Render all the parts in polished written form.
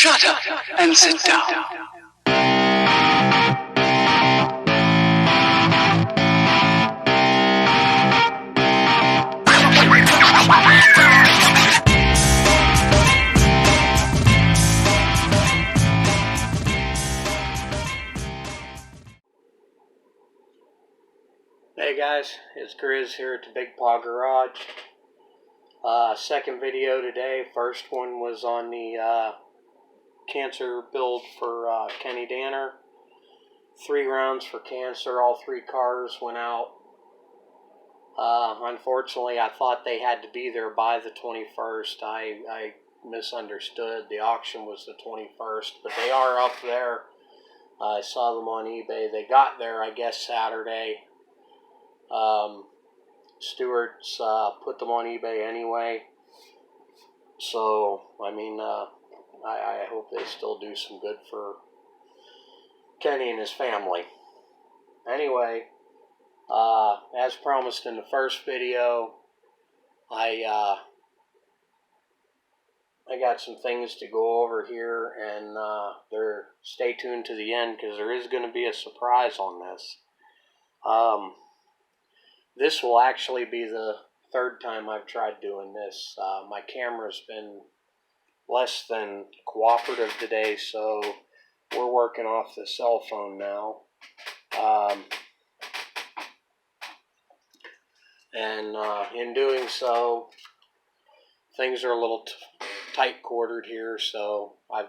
Shut up and sit down. Hey guys, it's Grizz here at the Big Paw Garage. Second video today. First one was on the cancer build for Kenny Danner. 3 rounds for cancer. All 3 cars went out. Unfortunately, I thought they had to be there by the 21st. I misunderstood. The auction was the 21st, but they are up there. I saw them on eBay. They got there, I guess, Saturday. Stewart's put them on eBay anyway. So, I mean, I hope they still do some good for Kenny and his family. Anyway, as promised in the first video, I got some things to go over here, and stay tuned to the end because there is going to be a surprise on this. This will actually be the 3rd time I've tried doing this. My camera's been less than cooperative today, so we're working off the cell phone now. In doing so, things are a little tight quartered here, so I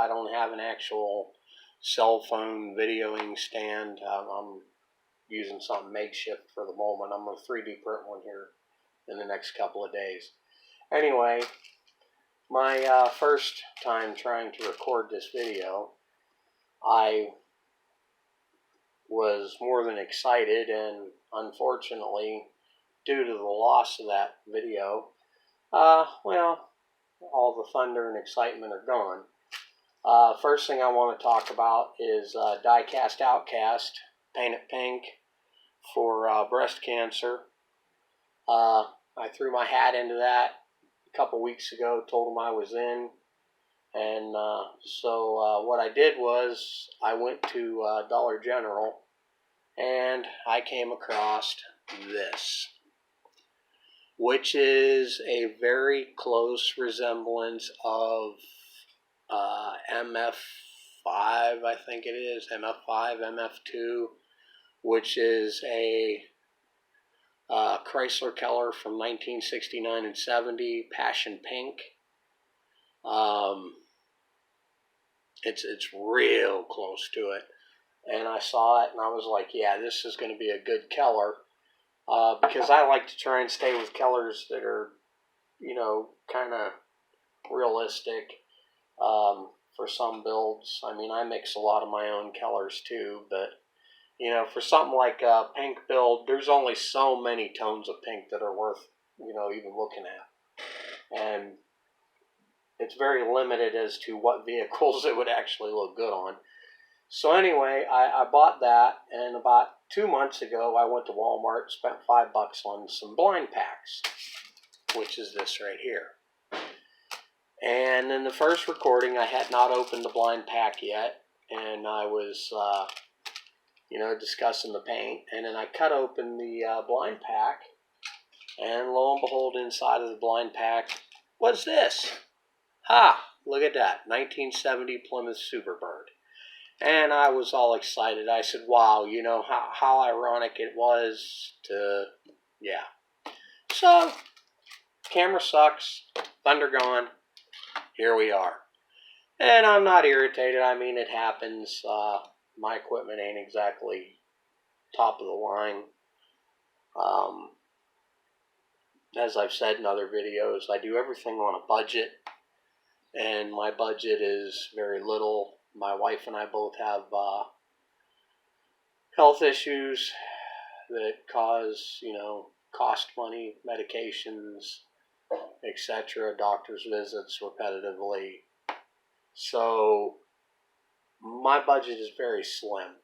don't have an actual cell phone videoing stand. I'm using something makeshift for the moment. I'm going to 3D print one here in the next couple of days. Anyway, my first time trying to record this video, I was more than excited, and unfortunately, due to the loss of that video, well, all the thunder and excitement are gone. First thing I want to talk about is Die-Cast Outcast, Paint It Pink, for breast cancer. I threw my hat into that a couple weeks ago, told them I was in, and so what I did was I went to Dollar General, and I came across this, which is a very close resemblance of MF5, I think it is, MF5, MF2, which is a Chrysler Keller from 1969 and 70, Passion Pink. It's real close to it, and I saw it and I was like, yeah, this is going to be a good Keller, because I like to try and stay with Kellers that are, kind of realistic. For some builds, I mean, I mix a lot of my own Kellers too, but for something like a pink build, there's only so many tones of pink that are worth, even looking at. And it's very limited as to what vehicles it would actually look good on. So anyway, I bought that, and about 2 months ago, I went to Walmart, spent $5 on some blind packs, which is this right here. And in the first recording, I had not opened the blind pack yet, and I was discussing the paint, and then I cut open the blind pack, and lo and behold, inside of the blind pack was this. Ha! Look at that, 1970 Plymouth Superbird. And I was all excited. I said, wow, how ironic it was to, yeah. So, camera sucks, thunder gone, here we are. And I'm not irritated, I mean, it happens. My equipment ain't exactly top of the line. As I've said in other videos, I do everything on a budget, and my budget is very little. My wife and I both have health issues that cause, cost money, medications, etc., doctor's visits repetitively. So my budget is very slim.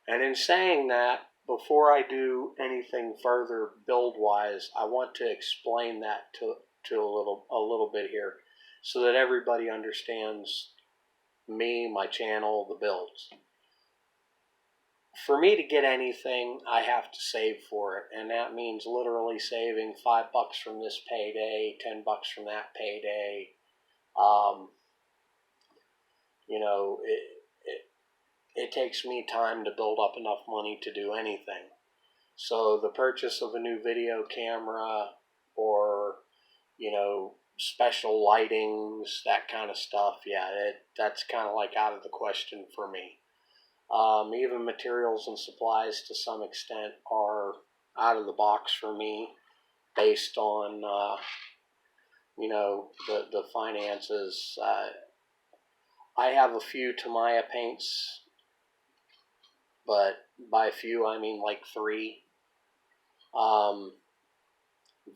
And in saying that, before I do anything further build-wise, I want to explain that to a little bit here. so that everybody understands me, my channel, the builds. For me to get anything, I have to save for it, and that means literally saving $5 from this payday, $10 from that payday. You know, it takes me time to build up enough money to do anything. So the purchase of a new video camera, or, you know, special lightings, that kind of stuff, yeah, that's kind of like out of the question for me. Even materials and supplies to some extent are out of the box for me, based on, you know, the finances. I have a few Tamiya paints, but by a few I mean like 3.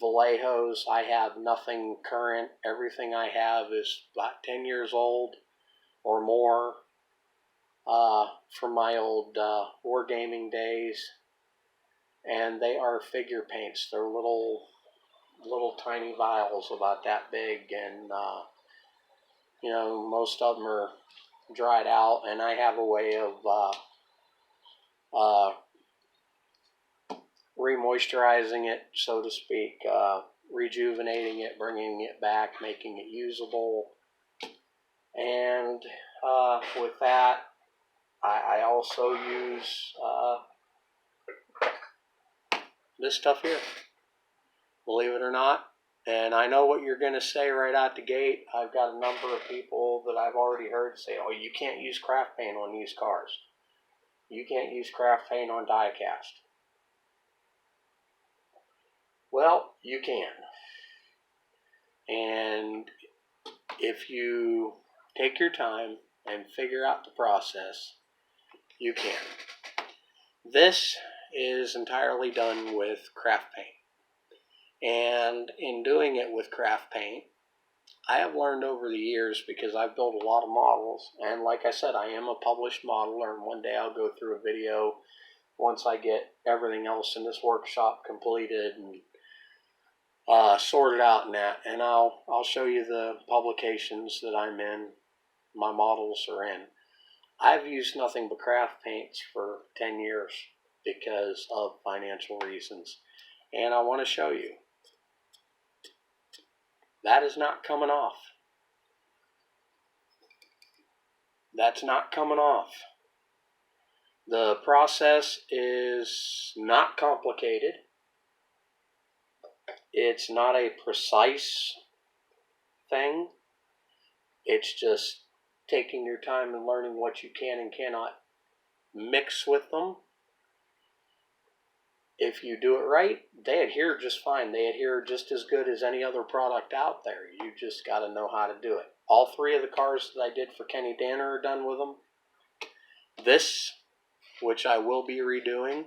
Vallejos, I have nothing current. Everything I have is about 10 years old or more, from my old wargaming days. And they are figure paints. They're little tiny vials about that big, and you know, most of them are dried out, and I have a way of remoisturizing it, so to speak, rejuvenating it, bringing it back, making it usable. And with that, I also use this stuff here, believe it or not. And I know what you're going to say right out the gate. I've got a number of people that I've already heard say, oh, you can't use craft paint on used cars. You can't use craft paint on die-cast. Well, you can. And if you take your time and figure out the process, you can. This is entirely done with craft paint. And in doing it with craft paint, I have learned over the years, because I've built a lot of models, and like I said, I am a published modeler, and one day I'll go through a video once I get everything else in this workshop completed and sorted out in that, and I'll show you the publications that I'm in, my models are in. I've used nothing but craft paints for 10 years because of financial reasons, and I want to show you. That is not coming off. That's not coming off. The process is not complicated. It's not a precise thing. It's just taking your time and learning what you can and cannot mix with them. If you do it right, they adhere just fine. They adhere just as good as any other product out there. You just got to know how to do it. All 3 of the cars that I did for Kenny Danner are done with them. This, which I will be redoing,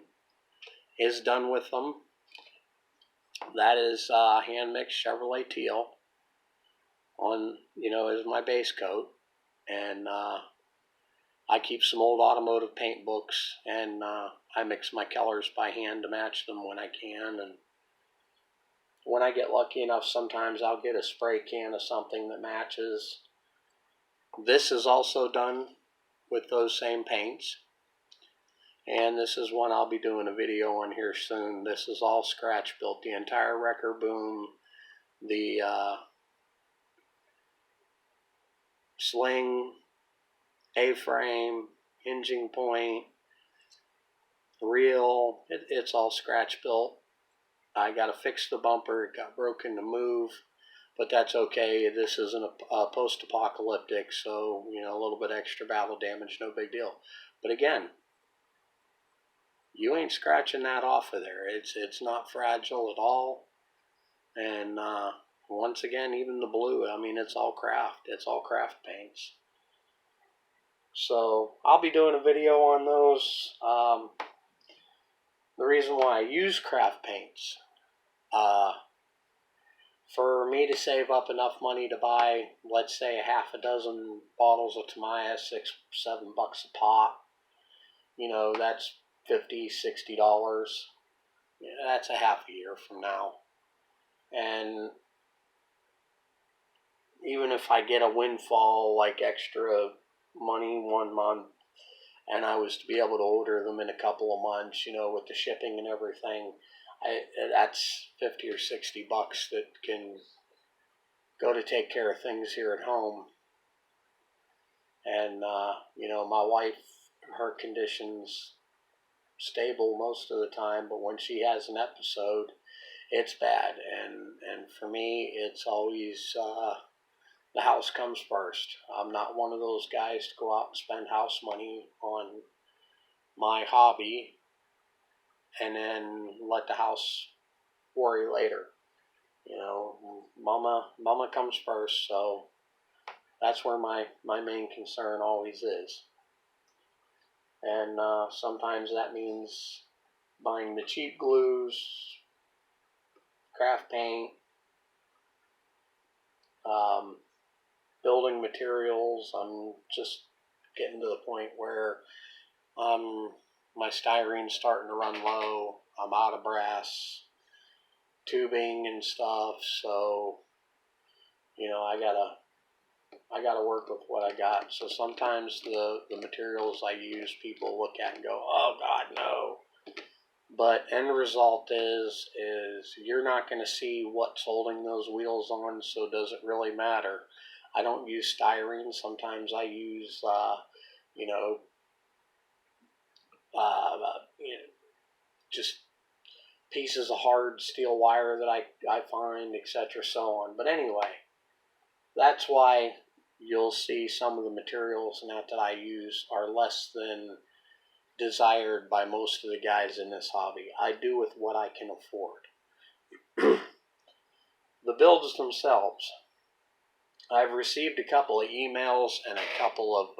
is done with them. That is hand-mixed Chevrolet teal on, you know, as my base coat. And I keep some old automotive paint books, and I mix my colors by hand to match them when I can. And when I get lucky enough, sometimes I'll get a spray can of something that matches. This is also done with those same paints, and this is one I'll be doing a video on here soon. This is all scratch built. The entire wrecker boom, the sling, A-frame, hinging point, reel, it's all scratch built. I got to fix the bumper. It got broken to move, but that's okay. This isn't a post-apocalyptic, so, you know, a little bit extra battle damage, no big deal. But again, you ain't scratching that off of there. It's not fragile at all. And once again, even the blue, I mean, it's all craft. It's all craft paints. So I'll be doing a video on those. The reason why I use craft paints, for me to save up enough money to buy, let's say, 6 bottles of Tamiya, $6-7 a pop, you know, that's $50-60. Yeah, that's a half a year from now. And, even if I get a windfall, like extra money 1 month, and I was to be able to order them in a couple of months, with the shipping and everything, that's $50 or $60 that can go to take care of things here at home. And, my wife, her condition's stable most of the time, but when she has an episode, it's bad. And for me, it's always the house comes first. I'm not one of those guys to go out and spend house money on my hobby and then let the house worry later. Mama comes first, so that's where my main concern always is. And sometimes that means buying the cheap glues, craft paint, building materials. I'm just getting to the point where my styrene's starting to run low. I'm out of brass tubing and stuff, so I gotta work with what I got. So sometimes the materials I use, people look at and go, "Oh God, no." But end result is you're not going to see what's holding those wheels on, so does it really matter? I don't use styrene. Sometimes I use, just pieces of hard steel wire that I find, etc., so on. But anyway, that's why you'll see some of the materials that I use are less than desired by most of the guys in this hobby. I do with what I can afford. The builds themselves. I've received a couple of emails and a couple of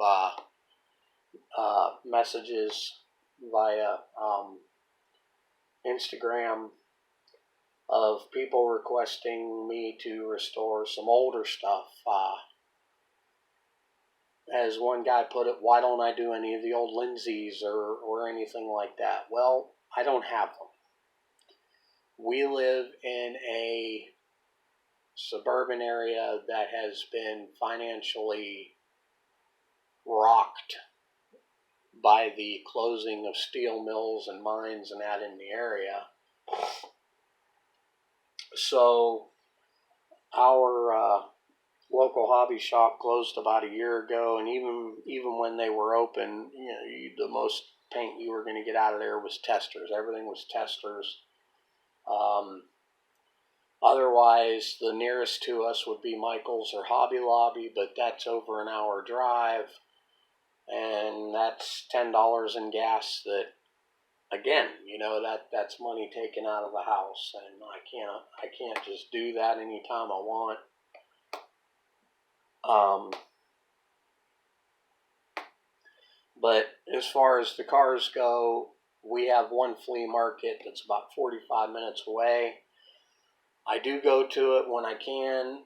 messages via Instagram of people requesting me to restore some older stuff. As one guy put it, why don't I do any of the old Lindsays or anything like that? Well, I don't have them. We live in a suburban area that has been financially rocked by the closing of steel mills and mines and that in the area. So our local hobby shop closed about a year ago, and even when they were open, the most paint you were going to get out of there was testers. Everything was testers. Otherwise, the nearest to us would be Michael's or Hobby Lobby, but that's over an hour drive, and that's $10 in gas. That, again, that's money taken out of the house, and I can't just do that anytime I want. But as far as the cars go, we have one flea market that's about 45 minutes away. I do go to it when I can,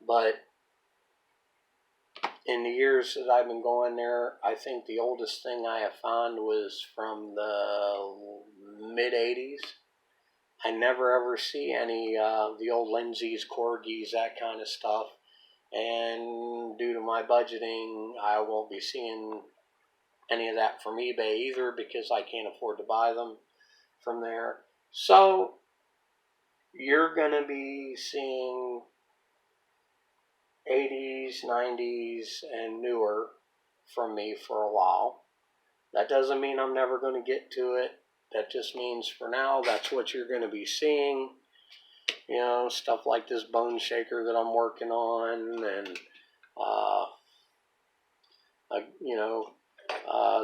but in the years that I've been going there, I think the oldest thing I have found was from the mid-'80s. I never ever see any the old Lindsays, Corgis, that kind of stuff. And due to my budgeting, I won't be seeing any of that from eBay either because I can't afford to buy them from there. So you're going to be seeing 80s, 90s, and newer from me for a while. That doesn't mean I'm never going to get to it. That just means for now, that's what you're going to be seeing. Stuff like this bone shaker that I'm working on, and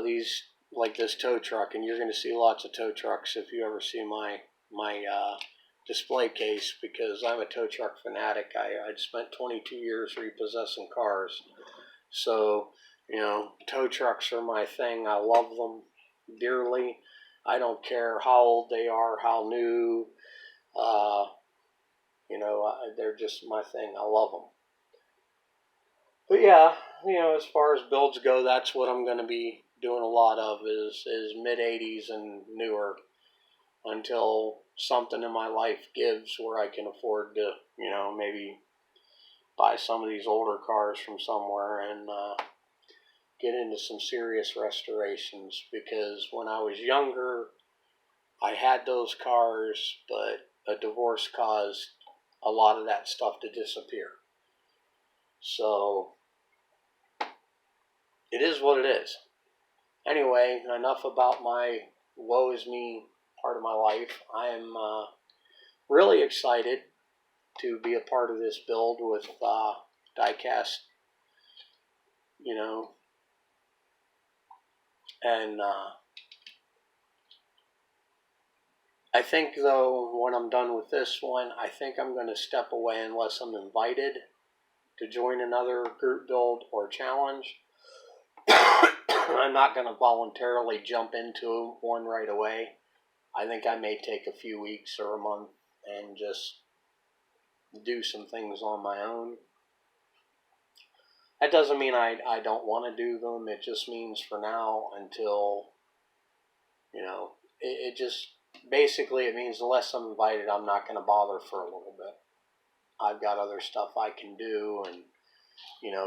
these, like this tow truck, and you're going to see lots of tow trucks if you ever see my display case, because I'm a tow truck fanatic. I'd spent 22 years repossessing cars, so tow trucks are my thing. I love them dearly. I don't care how old they are, how new. They're just my thing. I love them. But yeah, as far as builds go, that's what I'm going to be doing a lot of is mid-'80s and newer. until something in my life gives where I can afford to, maybe buy some of these older cars from somewhere and get into some serious restorations. Because when I was younger, I had those cars, but a divorce caused a lot of that stuff to disappear. So it is what it is. Anyway, enough about my woe is me part of my life. I am really excited to be a part of this build with Diecast, and I think, though, when I'm done with this one, I think I'm going to step away unless I'm invited to join another group build or challenge. I'm not going to voluntarily jump into one right away. I think I may take a few weeks or a month and just do some things on my own. That doesn't mean I don't want to do them. It just means for now until, it just, basically it means unless I'm invited, I'm not going to bother for a little bit. I've got other stuff I can do, and,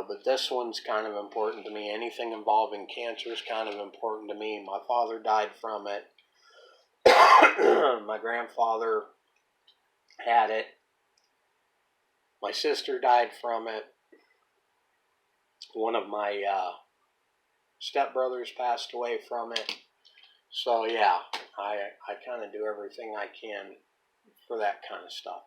but this one's kind of important to me. Anything involving cancer is kind of important to me. My father died from it. My grandfather had it. My sister died from it. One of my stepbrothers passed away from it. So yeah, I kind of do everything I can for that kind of stuff.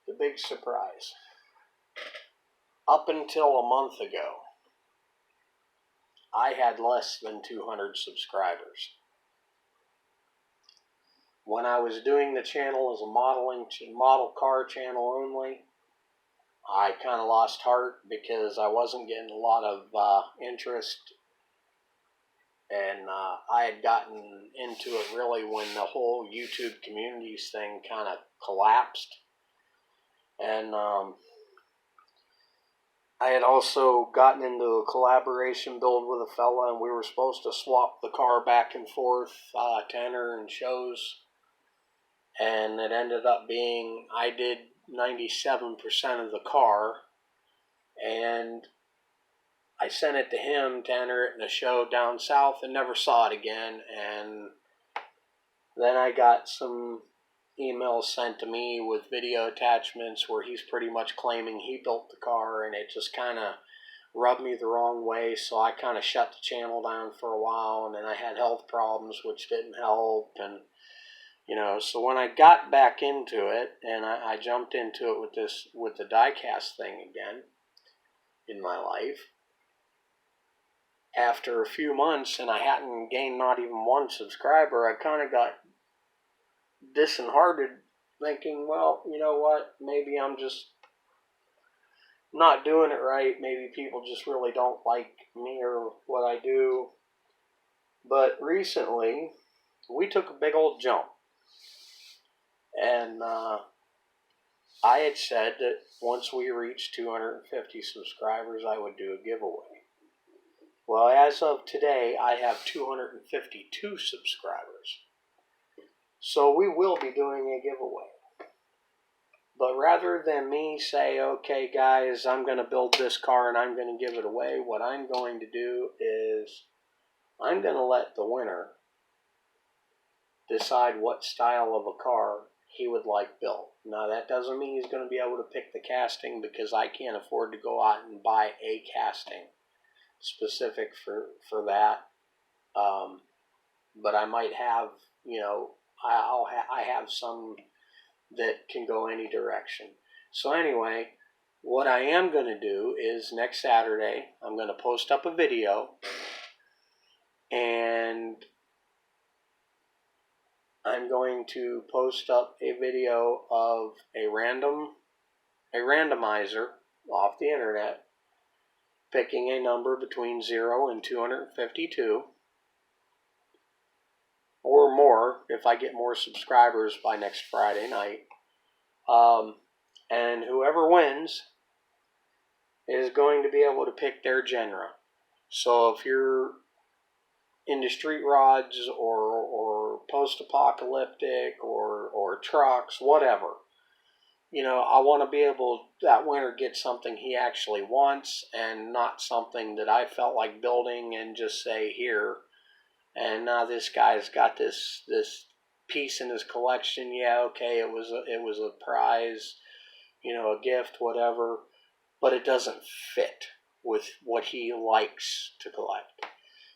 The big surprise. Up until a month ago, I had less than 200 subscribers. When I was doing the channel as a model car channel only, I kind of lost heart because I wasn't getting a lot of interest, and I had gotten into it really when the whole YouTube communities thing kind of collapsed. And I had also gotten into a collaboration build with a fella, and we were supposed to swap the car back and forth to enter in shows. And it ended up being I did 97% of the car, and I sent it to him to enter it in a show down south and never saw it again. And then I got some emails sent to me with video attachments where he's pretty much claiming he built the car, and it just kind of rubbed me the wrong way. So I kind of shut the channel down for a while, and then I had health problems which didn't help. And so when I got back into it, and I jumped into it with the diecast thing again in my life, after a few months, and I hadn't gained not even one subscriber, I kind of got disheartened, thinking, well, you know what, maybe I'm just not doing it right. Maybe people just really don't like me or what I do. But recently, we took a big old jump. And I had said that once we reached 250 subscribers, I would do a giveaway. Well, as of today, I have 252 subscribers. So we will be doing a giveaway. But rather than me say, okay, guys, I'm going to build this car and I'm going to give it away, what I'm going to do is I'm going to let the winner decide what style of a car he would like built. Now, that doesn't mean he's going to be able to pick the casting, because I can't afford to go out and buy a casting specific for that. But I might have, I have some that can go any direction. So anyway, what I am going to do is next Saturday, I'm going to post up a video, and I'm going to post up a video of a randomizer off the internet, picking a number between 0 and 252, or more if I get more subscribers by next Friday night. And whoever wins is going to be able to pick their genre. So if you're into street rods or post-apocalyptic or trucks, whatever, I want to be able, that winner, get something he actually wants and not something that I felt like building and just say here. And now this guy's got this piece in his collection. Yeah, okay, it was a prize, a gift, whatever, but it doesn't fit with what he likes to collect.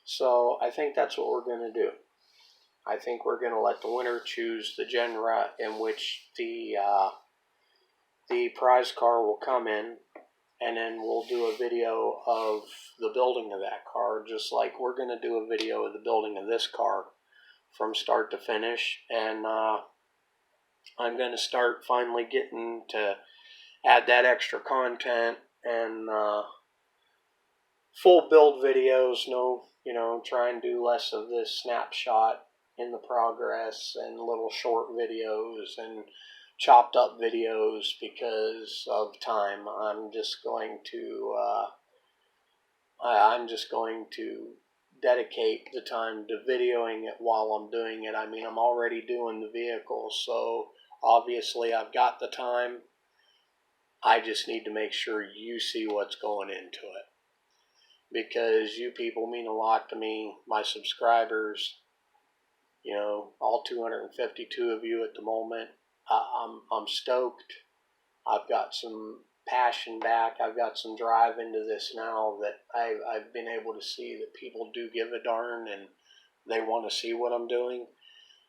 So I think that's what we're going to do. I think we're going to let the winner choose the genre in which the prize car will come in, and then we'll do a video of the building of that car, just like we're going to do a video of the building of this car from start to finish. And I'm going to start finally getting to add that extra content and full build videos. No, try and do less of this snapshot in the progress and little short videos and chopped up videos because of time. I'm just going to dedicate the time to videoing it while I'm doing it. I mean, I'm already doing the vehicle, so obviously I've got the time. I just need to make sure you see what's going into it, because you people mean a lot to me, my subscribers, all 252 of you at the moment. I'm stoked. I've got some passion back. I've got some drive into this now that I've been able to see that people do give a darn and they want to see what I'm doing.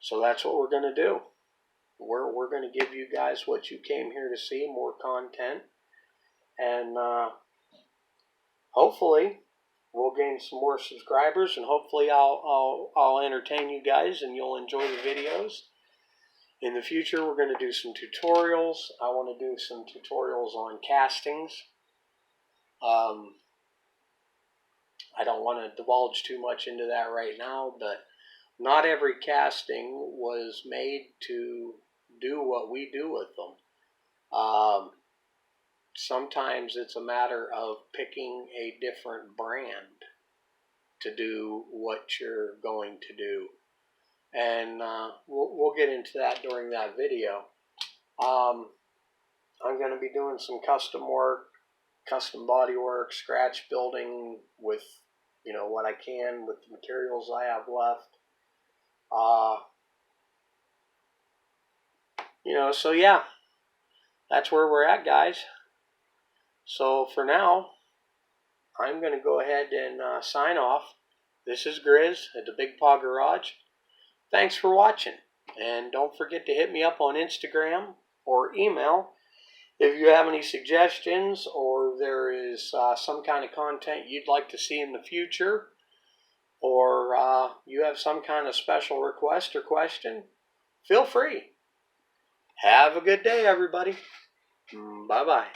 So that's what we're going to do. We're going to give you guys what you came here to see, more content, and hopefully we'll gain some more subscribers, and hopefully I'll entertain you guys and you'll enjoy the videos. In the future, we're going to do some tutorials. I want to do some tutorials on castings. I don't want to divulge too much into that right now, but not every casting was made to do what we do with them. Sometimes it's a matter of picking a different brand to do what you're going to do. And we'll get into that during that video. I'm going to be doing some custom work, custom body work, scratch building with, what I can with the materials I have left. So yeah, that's where we're at, guys. So for now, I'm going to go ahead and sign off. This is Grizz at the Big Paw Garage. Thanks for watching, and don't forget to hit me up on Instagram or email if you have any suggestions, or there is some kind of content you'd like to see in the future, or you have some kind of special request or question. Feel free. Have a good day, everybody. Bye-bye.